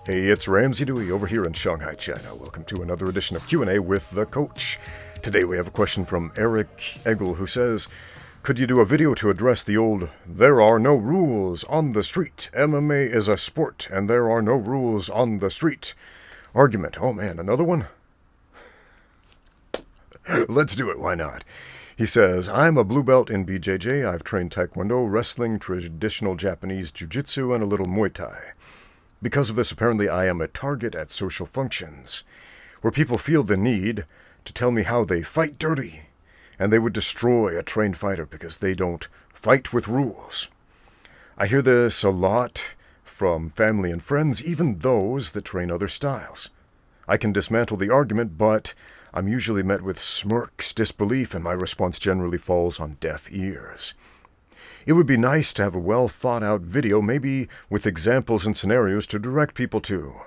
Hey, it's Ramsey Dewey over here in Shanghai, China. Welcome to another edition of Q&A with the Coach. Today we have a question from Eric Eggle who says, could you do a video to address the old, there are no rules on the street, MMA is a sport and there are no rules on the street argument? Oh man, another one? Let's do it, why not? He says, I'm a blue belt in BJJ. I've trained Taekwondo, wrestling, traditional Japanese Jiu-Jitsu, and a little Muay Thai. Because of this, apparently I am a target at social functions, where people feel the need to tell me how they fight dirty, and they would destroy a trained fighter because they don't fight with rules. I hear this a lot from family and friends, even those that train other styles. I can dismantle the argument, but I'm usually met with smirks, disbelief, and my response generally falls on deaf ears. It would be nice to have a well-thought-out video, maybe with examples and scenarios to direct people to.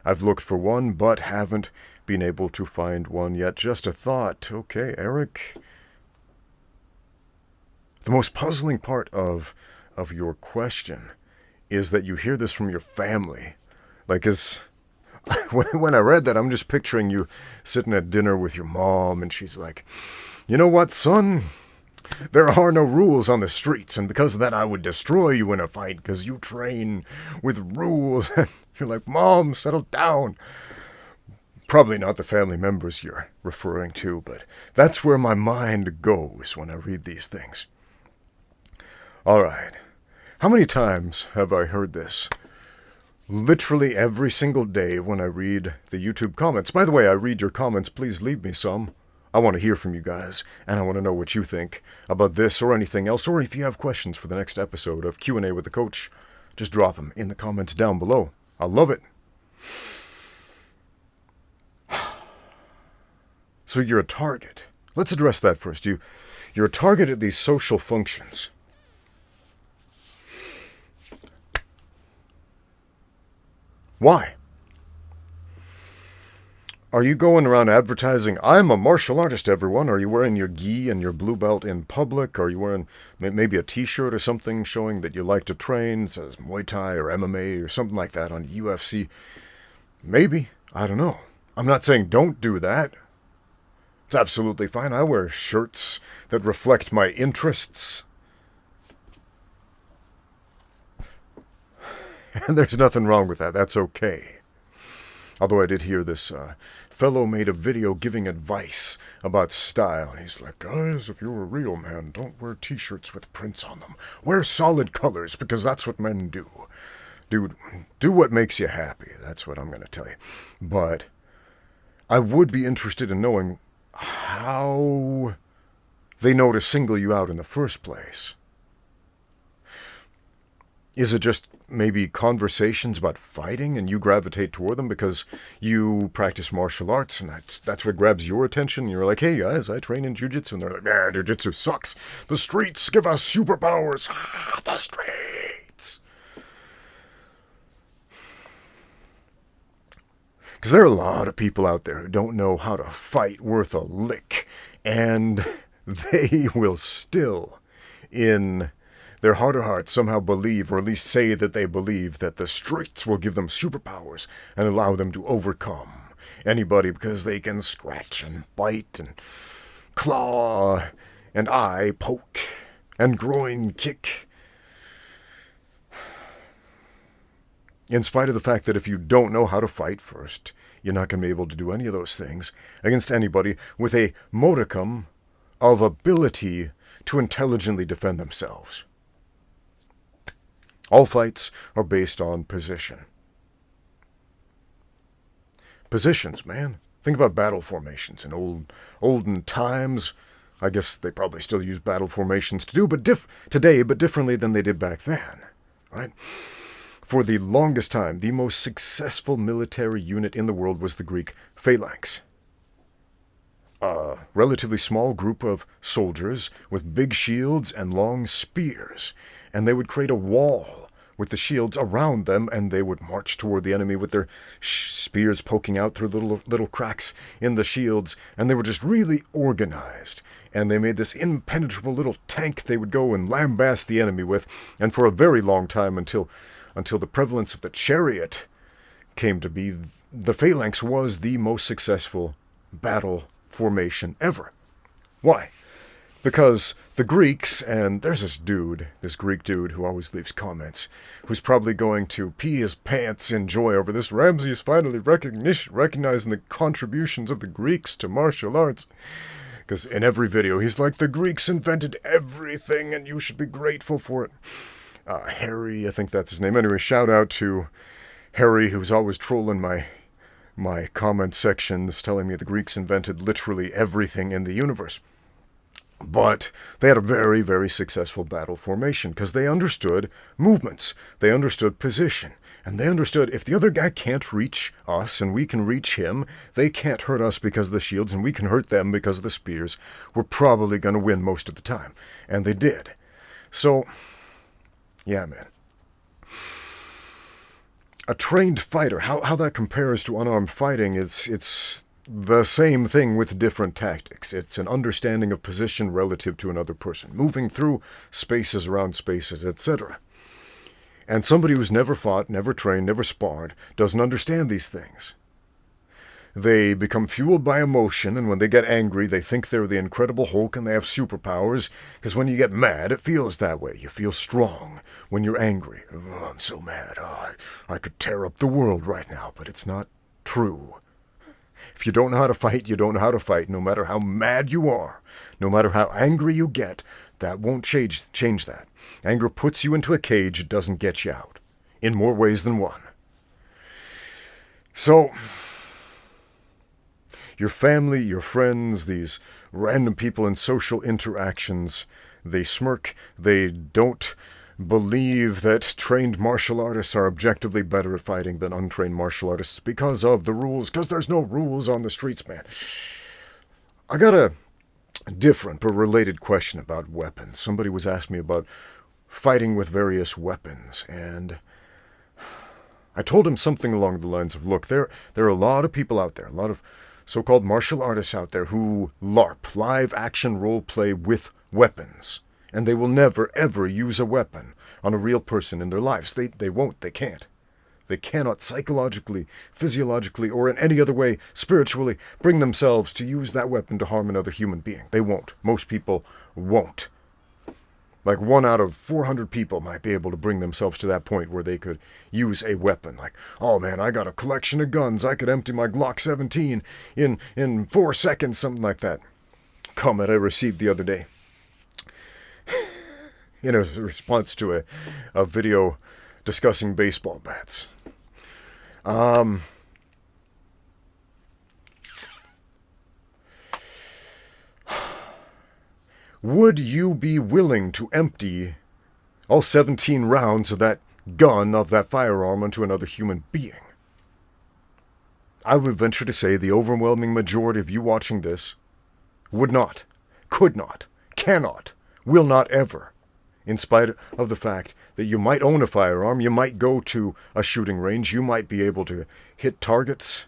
I've looked for one, but haven't been able to find one yet. Just a thought. Okay, Eric. The most puzzling part of your question is that you hear this from your family. Like, when I read that, I'm just picturing you sitting at dinner with your mom, and she's like, you know what, son? There are no rules on the streets, and because of that, I would destroy you in a fight because you train with rules. And you're like, Mom, settle down. Probably not the family members you're referring to, but that's where my mind goes when I read these things. All right. How many times have I heard this? Literally every single day when I read the YouTube comments. By the way, I read your comments. Please leave me some. I want to hear from you guys, and I want to know what you think about this or anything else, or if you have questions for the next episode of Q&A with the Coach, just drop them in the comments down below. I love it. So you're a target. Let's address that first. You're a target at these social functions. Why? Are you going around advertising, I'm a martial artist, everyone? Are you wearing your gi and your blue belt in public? Are you wearing maybe a t-shirt or something showing that you like to train? It says Muay Thai or MMA or something like that on UFC. Maybe. I don't know. I'm not saying don't do that. It's absolutely fine. I wear shirts that reflect my interests. And there's nothing wrong with that. That's okay. Although I did hear this fellow made a video giving advice about style. And he's like, guys, if you're a real man, don't wear t-shirts with prints on them. Wear solid colors because that's what men do. Dude, do what makes you happy. That's what I'm going to tell you. But I would be interested in knowing how they know to single you out in the first place. Is it just maybe conversations about fighting and you gravitate toward them because you practice martial arts and that's what grabs your attention? You're like, hey guys, I train in jiu-jitsu. And they're like, nah, jiu-jitsu sucks. The streets give us superpowers. Ah, the streets. Because there are a lot of people out there who don't know how to fight worth a lick. And they will still, in their heart of hearts, somehow believe, or at least say that they believe, that the streets will give them superpowers and allow them to overcome anybody because they can scratch and bite and claw and eye poke and groin kick. In spite of the fact that if you don't know how to fight first, you're not going to be able to do any of those things against anybody with a modicum of ability to intelligently defend themselves. All fights are based on position. Positions, man. Think about battle formations in olden times. I guess they probably still use battle formations today, but differently than they did back then, right? For the longest time, the most successful military unit in the world was the Greek phalanx. A relatively small group of soldiers with big shields and long spears, and they would create a wall with the shields around them, and they would march toward the enemy with their spears poking out through little cracks in the shields, and they were just really organized. And they made this impenetrable little tank they would go and lambast the enemy with, and for a very long time until the prevalence of the chariot came to be, the phalanx was the most successful battle formation ever. Why? Because the Greeks, and there's this Greek dude who always leaves comments, who's probably going to pee his pants in joy over this. Ramsey is finally recognizing the contributions of the Greeks to martial arts. Because in every video, he's like, the Greeks invented everything, and you should be grateful for it. Harry, I think that's his name. Anyway, shout out to Harry, who's always trolling my comment sections, telling me the Greeks invented literally everything in the universe. But they had a very, very successful battle formation because they understood movements, they understood position, and they understood if the other guy can't reach us and we can reach him, they can't hurt us because of the shields and we can hurt them because of the spears, we're probably going to win most of the time. And they did. So, yeah, man. A trained fighter, how that compares to unarmed fighting, it's the same thing with different tactics. It's an understanding of position relative to another person, moving through spaces around spaces, etc. And somebody who's never fought, never trained, never sparred, doesn't understand these things. They become fueled by emotion, and when they get angry, they think they're the Incredible Hulk and they have superpowers, because when you get mad, it feels that way. You feel strong when you're angry. Oh, I'm so mad. Oh, I could tear up the world right now, but it's not true. If you don't know how to fight, you don't know how to fight, no matter how mad you are, no matter how angry you get, that won't change that. Anger puts you into a cage, it doesn't get you out, in more ways than one. So, your family, your friends, these random people in social interactions, they smirk, they don't believe that trained martial artists are objectively better at fighting than untrained martial artists because of the rules, because there's no rules on the streets, man. I got a different but related question about weapons. Somebody was asking me about fighting with various weapons, and I told him something along the lines of, look, there are a lot of people out there, a lot of so-called martial artists out there who LARP, live action role play with weapons. And they will never, ever use a weapon on a real person in their lives. They won't. They can't. They cannot psychologically, physiologically, or in any other way, spiritually, bring themselves to use that weapon to harm another human being. They won't. Most people won't. Like 1 out of 400 people might be able to bring themselves to that point where they could use a weapon. Like, oh man, I got a collection of guns. I could empty my Glock 17 in 4 seconds, something like that. Comment I received the other day. In a response to a video discussing baseball bats. Would you be willing to empty all 17 rounds of that gun, of that firearm, onto another human being? I would venture to say the overwhelming majority of you watching this would not, could not, cannot, will not ever. In spite of the fact that you might own a firearm, you might go to a shooting range, you might be able to hit targets,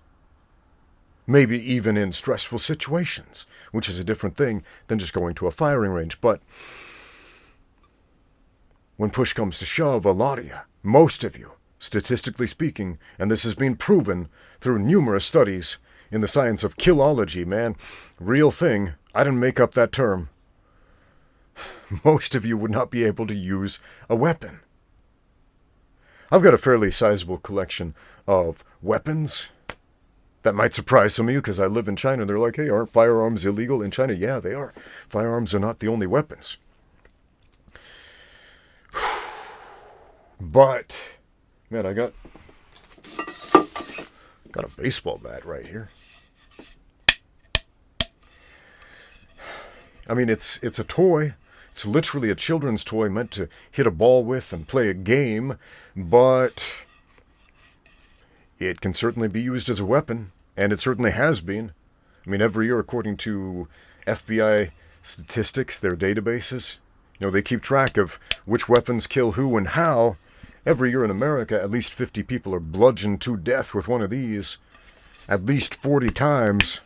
maybe even in stressful situations, which is a different thing than just going to a firing range. But when push comes to shove, a lot of you, most of you, statistically speaking, and this has been proven through numerous studies in the science of killology, man, real thing, I didn't make up that term. Most of you would not be able to use a weapon. I've got a fairly sizable collection of weapons. That might surprise some of you because I live in China. They're like, hey, aren't firearms illegal in China? Yeah, they are. Firearms are not the only weapons. But, man, I got a baseball bat right here. I mean, it's a toy. It's literally a children's toy meant to hit a ball with and play a game, but it can certainly be used as a weapon, and it certainly has been. I mean, every year, according to FBI statistics, their databases, they keep track of which weapons kill who and how. Every year in America, at least 50 people are bludgeoned to death with one of these, at least 40 times.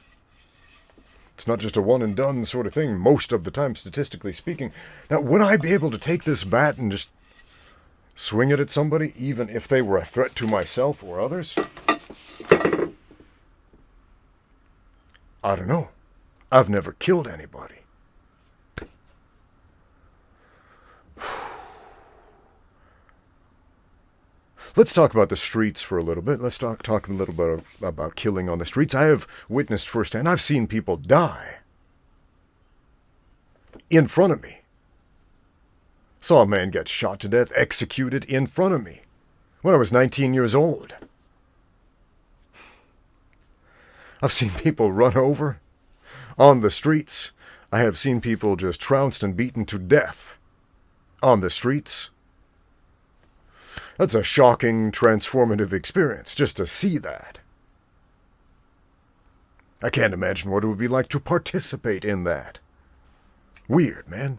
It's not just a one and done sort of thing, most of the time, statistically speaking. Now, would I be able to take this bat and just swing it at somebody, even if they were a threat to myself or others? I don't know. I've never killed anybody. Let's talk about the streets for a little bit. Let's talk a little bit about killing on the streets. I have witnessed firsthand. I've seen people die in front of me. Saw a man get shot to death, executed in front of me when I was 19 years old. I've seen people run over on the streets. I have seen people just trounced and beaten to death on the streets. That's a shocking, transformative experience, just to see that. I can't imagine what it would be like to participate in that. Weird, man.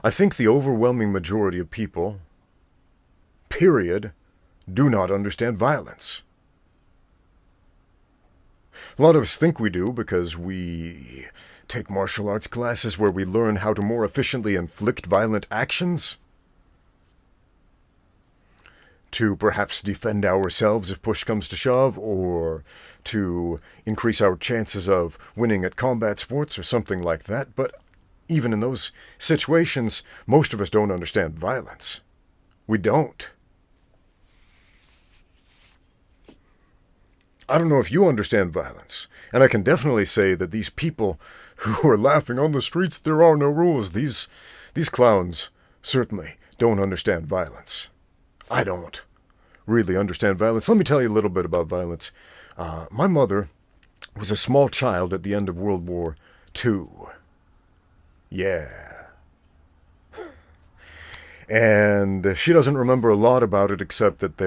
I think the overwhelming majority of people, period, do not understand violence. A lot of us think we do because we take martial arts classes where we learn how to more efficiently inflict violent actions, to perhaps defend ourselves if push comes to shove, or to increase our chances of winning at combat sports or something like that. But even in those situations, most of us don't understand violence. We don't. I don't know if you understand violence, and I can definitely say that these people who are laughing on the streets, there are no rules, these clowns certainly don't understand violence. I don't really understand violence. Let me tell you a little bit about violence. My mother was a small child at the end of World War II. Yeah. And she doesn't remember a lot about it except that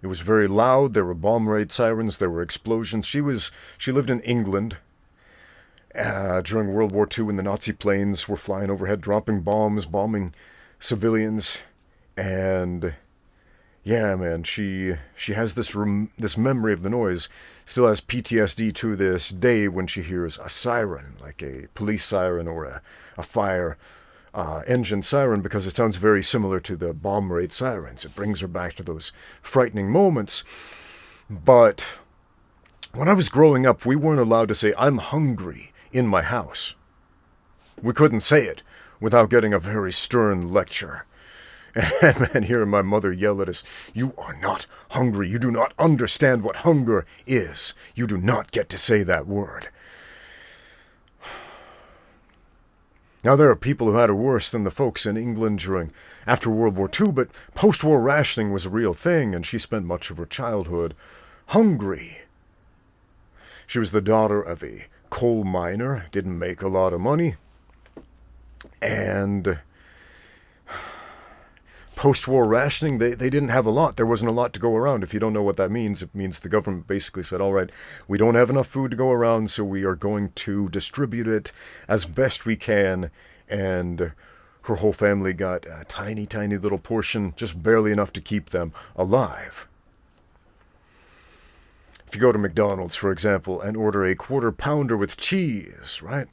it was very loud, there were bomb raid sirens, there were explosions. She lived in England during World War II when the Nazi planes were flying overhead, dropping bombs, bombing civilians, and yeah, man, she has this memory of the noise, still has PTSD to this day when she hears a siren, like a police siren or a fire engine siren, because it sounds very similar to the bomb raid sirens. It brings her back to those frightening moments. But when I was growing up, we weren't allowed to say, "I'm hungry," in my house. We couldn't say it without getting a very stern lecture. And hearing my mother yell at us, "You are not hungry. You do not understand what hunger is. You do not get to say that word." Now, there are people who had it worse than the folks in England after World War II, but post-war rationing was a real thing, and she spent much of her childhood hungry. She was the daughter of a coal miner, didn't make a lot of money, and post-war rationing, they didn't have a lot. There wasn't a lot to go around. If you don't know what that means, it means the government basically said, all right, we don't have enough food to go around, so we are going to distribute it as best we can. And her whole family got a tiny, tiny little portion, just barely enough to keep them alive. If you go to McDonald's, for example, and order a quarter pounder with cheese, right?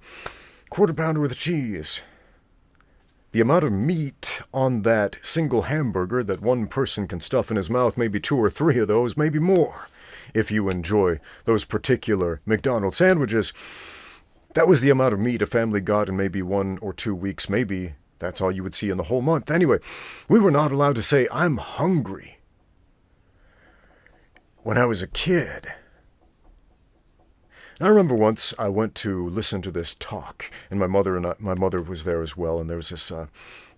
Quarter pounder with cheese. The amount of meat on that single hamburger that one person can stuff in his mouth, maybe 2 or 3 of those, maybe more, if you enjoy those particular McDonald's sandwiches. That was the amount of meat a family got in maybe 1 or 2 weeks. Maybe that's all you would see in the whole month. Anyway, we were not allowed to say, "I'm hungry." When I was a kid, I remember once I went to listen to this talk, and my mother was there as well, and there was this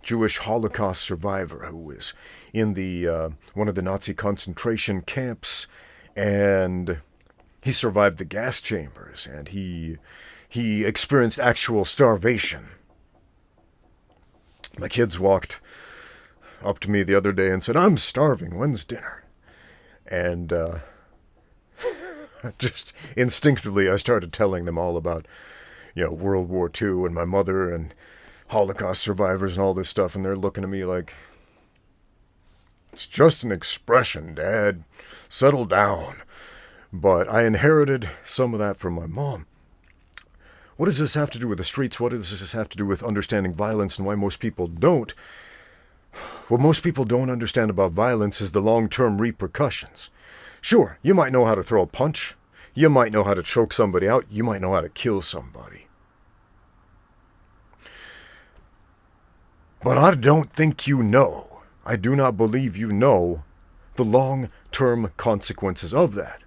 Jewish Holocaust survivor who was in one of the Nazi concentration camps, and he survived the gas chambers, and he experienced actual starvation. My kids walked up to me the other day and said, "I'm starving, when's dinner?" And just instinctively, I started telling them all about, World War II and my mother and Holocaust survivors and all this stuff. And they're looking at me like, "It's just an expression, Dad. Settle down." But I inherited some of that from my mom. What does this have to do with the streets? What does this have to do with understanding violence and why most people don't? What most people don't understand about violence is the long-term repercussions. Sure, you might know how to throw a punch. You might know how to choke somebody out. You might know how to kill somebody. But I don't think you know. I do not believe you know the long-term consequences of that.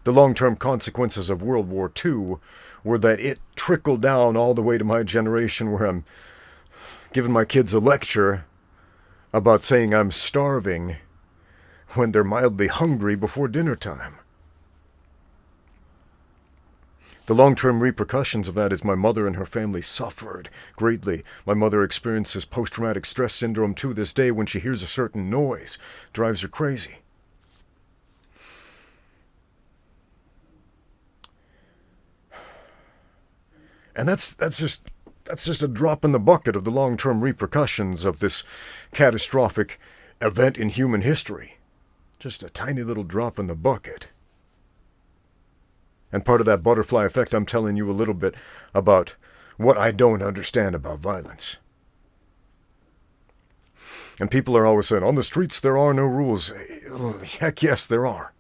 The long-term consequences of World War II were that it trickled down all the way to my generation, where I'm giving my kids a lecture about saying I'm starving when they're mildly hungry before dinner time. The long-term repercussions of that is my mother and her family suffered greatly. My mother experiences post-traumatic stress syndrome to this day. When she hears a certain noise, it drives her crazy. And that's just a drop in the bucket of the long-term repercussions of this catastrophic event in human history. Just a tiny little drop in the bucket. And part of that butterfly effect, I'm telling you a little bit about what I don't understand about violence. And people are always saying, on the streets there are no rules. Heck yes, there are.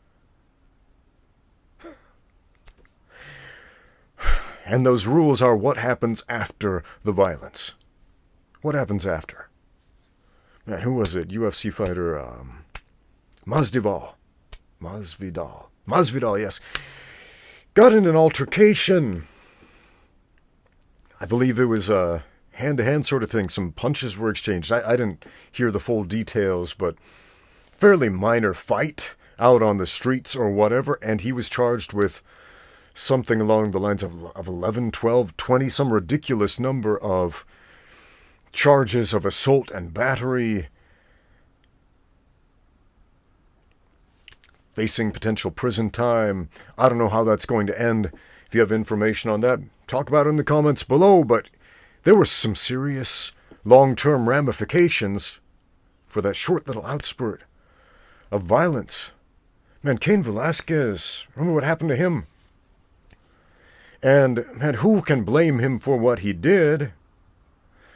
And those rules are what happens after the violence. What happens after? Man, who was it? UFC fighter Masvidal, yes. Got in an altercation. I believe it was a hand-to-hand sort of thing. Some punches were exchanged. I didn't hear the full details, but fairly minor fight out on the streets or whatever, and he was charged with something along the lines of 11, 12, 20, some ridiculous number of charges of assault and battery, facing potential prison time. I don't know how that's going to end. If you have information on that, talk about it in the comments below, but there were some serious long-term ramifications for that short little outspurt of violence. Man, Cain Velasquez, remember what happened to him? And, man, who can blame him for what he did?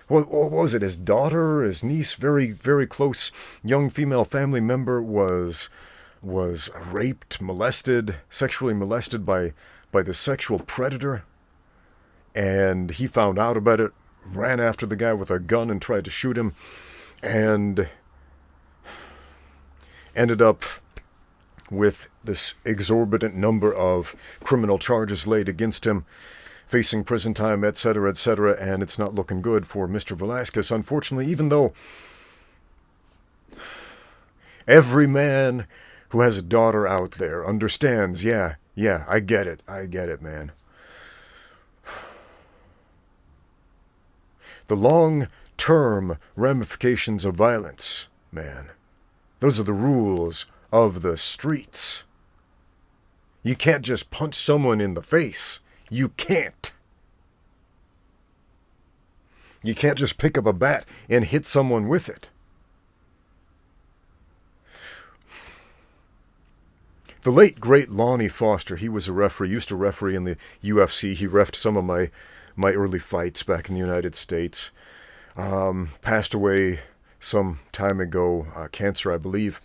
What was it? His daughter, his niece, very, very close young female family member was raped, molested, sexually molested by the sexual predator. And he found out about it, ran after the guy with a gun and tried to shoot him, and ended up with this exorbitant number of criminal charges laid against him, facing prison time, etc., and it's not looking good for Mr. Velasquez, unfortunately, even though every man who has a daughter out there understands, yeah, I get it, man. The long-term ramifications of violence, man, those are the rules of the streets. You can't just punch someone in the face. You can't. You can't just pick up a bat and hit someone with it. The late, great Lonnie Foster, he was a referee, used to referee in the UFC. He reffed some of my early fights back in the United States. Passed away some time ago, cancer, I believe.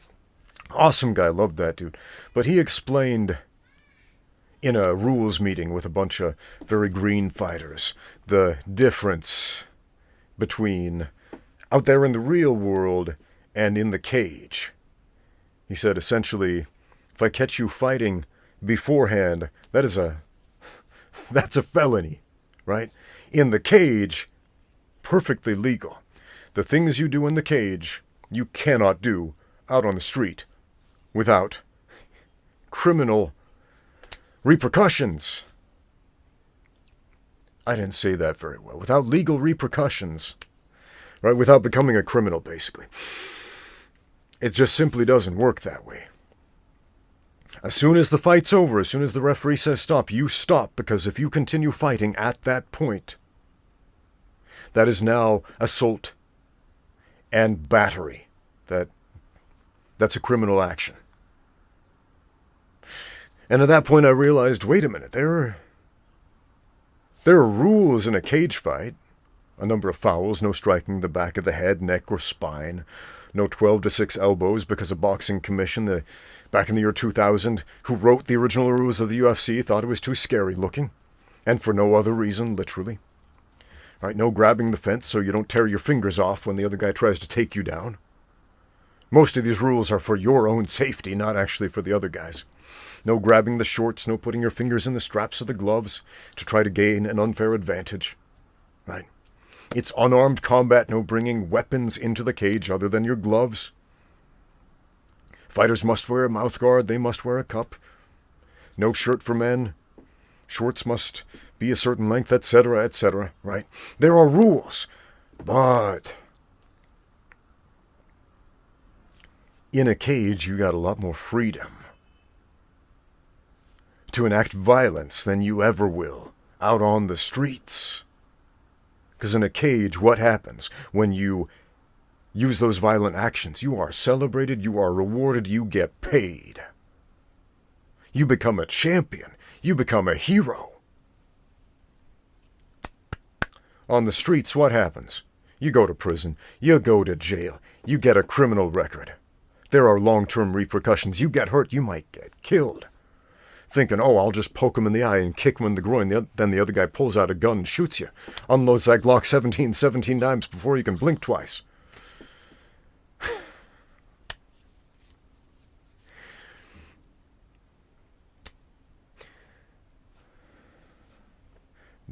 Awesome guy, loved that dude. But he explained in a rules meeting with a bunch of very green fighters the difference between out there in the real world and in the cage. He said, essentially, if I catch you fighting beforehand, that's a felony, right? In the cage, perfectly legal. The things you do in the cage, you cannot do out on the street without criminal repercussions. I didn't say that very well. Without legal repercussions, right? Without becoming a criminal, basically. It just simply doesn't work that way. As soon as the fight's over, as soon as the referee says stop, you stop, because if you continue fighting at that point, that is now assault and battery. That's a criminal action. And at that point I realized, wait a minute, there are rules in a cage fight. A number of fouls, no striking the back of the head, neck, or spine. No 12-6 elbows, because a boxing commission, the back in the year 2000, who wrote the original rules of the UFC, thought it was too scary looking, and for no other reason, literally. All right, no grabbing the fence so you don't tear your fingers off when the other guy tries to take you down. Most of these rules are for your own safety, not actually for the other guys. No grabbing the shorts, no putting your fingers in the straps of the gloves to try to gain an unfair advantage. Right? It's unarmed combat, no bringing weapons into the cage other than your gloves. Fighters must wear a mouthguard, they must wear a cup. No shirt for men. Shorts must be a certain length, etc., etc., right? There are rules, but in a cage, you got a lot more freedom to enact violence than you ever will out on the streets. Because in a cage, what happens when you use those violent actions? You are celebrated, you are rewarded, you get paid. You become a champion. You become a hero. On the streets, what happens? You go to prison. You go to jail. You get a criminal record. There are long-term repercussions. You get hurt, you might get killed. Thinking, oh, I'll just poke him in the eye and kick him in the groin. Then the other guy pulls out a gun and shoots you. Unloads that Glock 17 times before you can blink twice.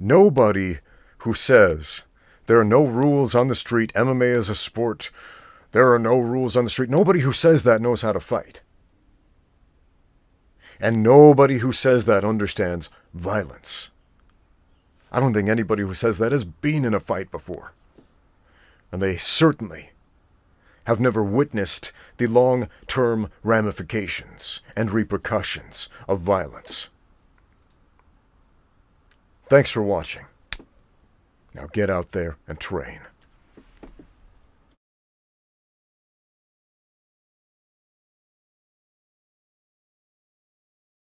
Nobody who says there are no rules on the street, MMA is a sport, there are no rules on the street, nobody who says that knows how to fight. And nobody who says that understands violence. I don't think anybody who says that has been in a fight before. And they certainly have never witnessed the long-term ramifications and repercussions of violence. Thanks for watching. Now get out there and train.